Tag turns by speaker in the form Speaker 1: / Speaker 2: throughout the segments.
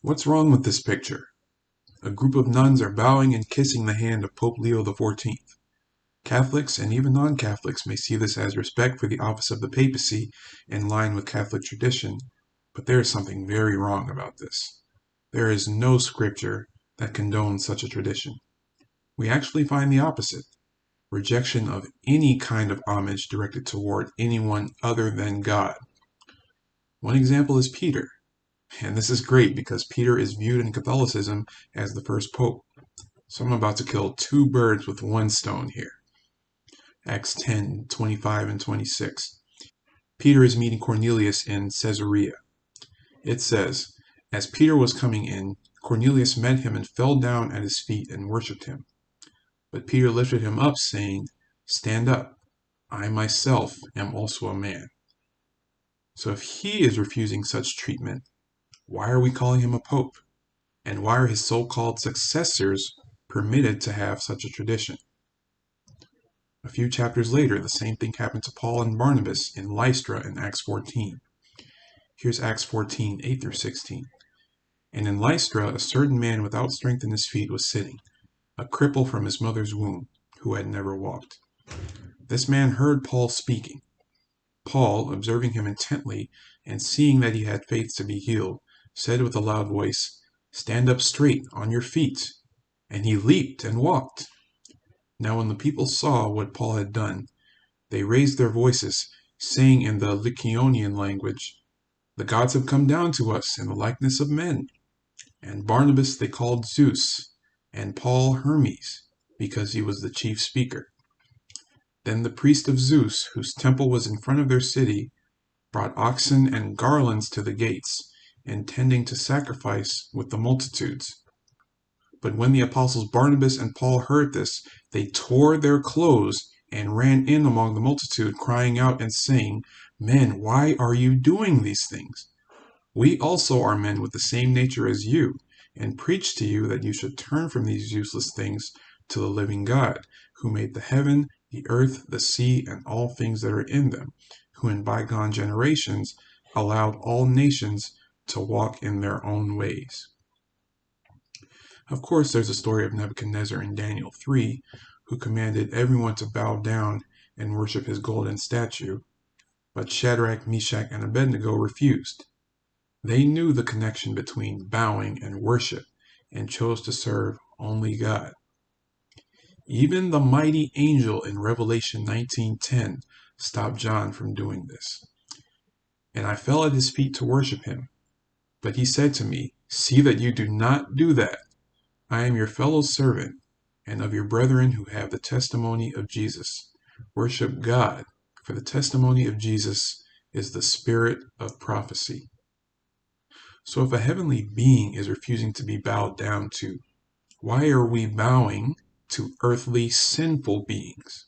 Speaker 1: What's wrong with this picture? A group of nuns are bowing and kissing the hand of Pope Leo XIV. Catholics and even non-Catholics may see this as respect for the office of the papacy in line with Catholic tradition, but there is something very wrong about this. There is no scripture that condones such a tradition. We actually find the opposite: rejection of any kind of homage directed toward anyone other than God. One example is Peter. And this is great because Peter is viewed in Catholicism as the first pope. So I'm about to kill two birds with one stone here. Acts 10:25 and 26. Peter is meeting Cornelius in Caesarea. It says, as Peter was coming in, Cornelius met him and fell down at his feet and worshipped him. But Peter lifted him up, saying, stand up. I myself am also a man. So if he is refusing such treatment, why are we calling him a pope? And why are his so-called successors permitted to have such a tradition? A few chapters later, the same thing happened to Paul and Barnabas in Lystra in Acts 14. Here's Acts 14:8 through 16. And in Lystra, a certain man without strength in his feet was sitting, a cripple from his mother's womb, who had never walked. This man heard Paul speaking. Paul, observing him intently and seeing that he had faith to be healed, said with a loud voice, stand up straight on your feet. And he leaped and walked. Now when the people saw what Paul had done, they raised their voices, saying in the Lycaonian language, the gods have come down to us in the likeness of men. And Barnabas they called Zeus, and Paul Hermes, because he was the chief speaker. Then the priest of Zeus, whose temple was in front of their city, brought oxen and garlands to the gates, intending to sacrifice with the multitudes. But when the apostles Barnabas and Paul heard this, they tore their clothes and ran in among the multitude, crying out and saying, men, why are you doing these things? We also are men with the same nature as you, and preach to you that you should turn from these useless things to the living God, who made the heaven, the earth, the sea, and all things that are in them, who in bygone generations allowed all nations to walk in their own ways. Of course, there's a story of Nebuchadnezzar in Daniel 3, who commanded everyone to bow down and worship his golden statue, but Shadrach, Meshach, and Abednego refused. They knew the connection between bowing and worship and chose to serve only God. Even the mighty angel in Revelation 19:10 stopped John from doing this. And I fell at his feet to worship him. But he said to me, see that you do not do that. I am your fellow servant and of your brethren who have the testimony of Jesus. Worship God, for the testimony of Jesus is the spirit of prophecy. So if a heavenly being is refusing to be bowed down to, why are we bowing to earthly sinful beings?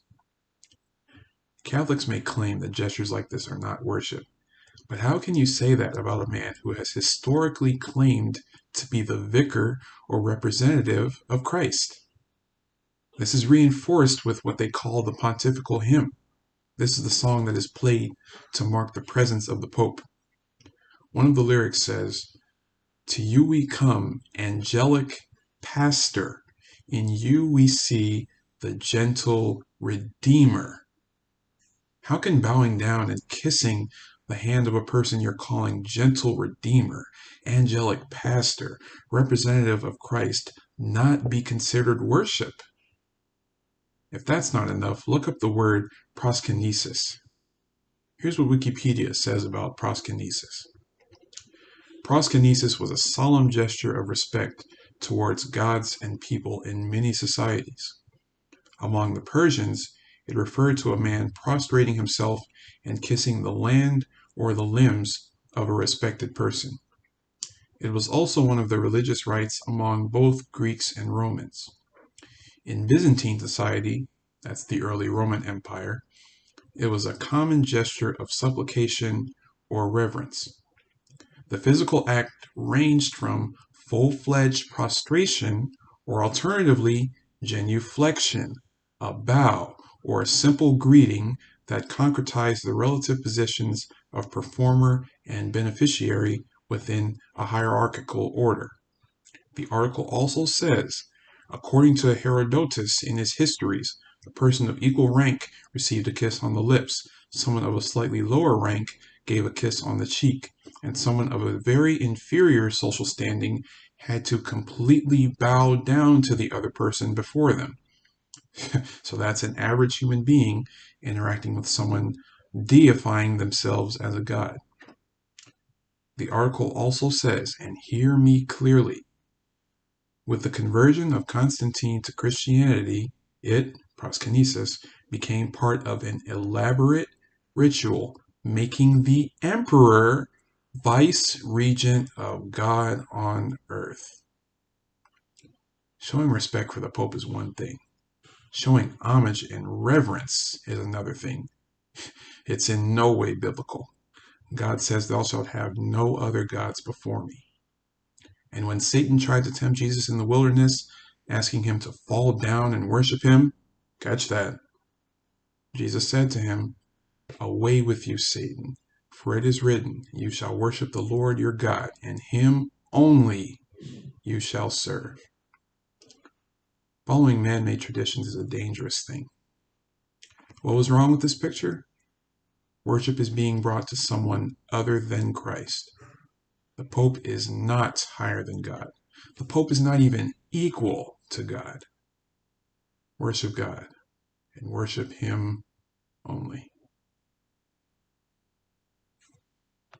Speaker 1: Catholics may claim that gestures like this are not worship, but how can you say that about a man who has historically claimed to be the vicar or representative of Christ? This is reinforced with what they call the pontifical hymn. This is the song that is played to mark the presence of the Pope. One of the lyrics says, to you we come, angelic pastor. In you we see the gentle Redeemer. How can bowing down and kissing the hand of a person you're calling gentle Redeemer, angelic pastor, representative of Christ, not be considered worship? If that's not enough, look up the word proskynesis. Here's what Wikipedia says about proskynesis. Proskynesis was a solemn gesture of respect towards gods and people in many societies. Among the Persians, it referred to a man prostrating himself and kissing the land or the limbs of a respected person. It was also one of the religious rites among both Greeks and Romans. In Byzantine society, that's the early Roman Empire, it was a common gesture of supplication or reverence. The physical act ranged from full-fledged prostration or alternatively genuflection, a bow or a simple greeting that concretized the relative positions of performer and beneficiary within a hierarchical order. The article also says, according to Herodotus in his histories, a person of equal rank received a kiss on the lips, someone of a slightly lower rank gave a kiss on the cheek, and someone of a very inferior social standing had to completely bow down to the other person before them. So that's an average human being interacting with someone deifying themselves as a god. The article also says, and hear me clearly, with the conversion of Constantine to Christianity, it, proskynesis, became part of an elaborate ritual, making the emperor vice-regent of God on earth. Showing respect for the Pope is one thing. Showing homage and reverence is another thing. It's in no way biblical. God says, "Thou shalt have no other gods before me." And when Satan tried to tempt Jesus in the wilderness, asking him to fall down and worship him, catch that, Jesus said to him, "Away with you, Satan, for it is written, you shall worship the Lord your God, and him only you shall serve." Following man-made traditions is a dangerous thing. What was wrong with this picture? Worship is being brought to someone other than Christ. The Pope is not higher than God. The Pope is not even equal to God. Worship God and worship him only.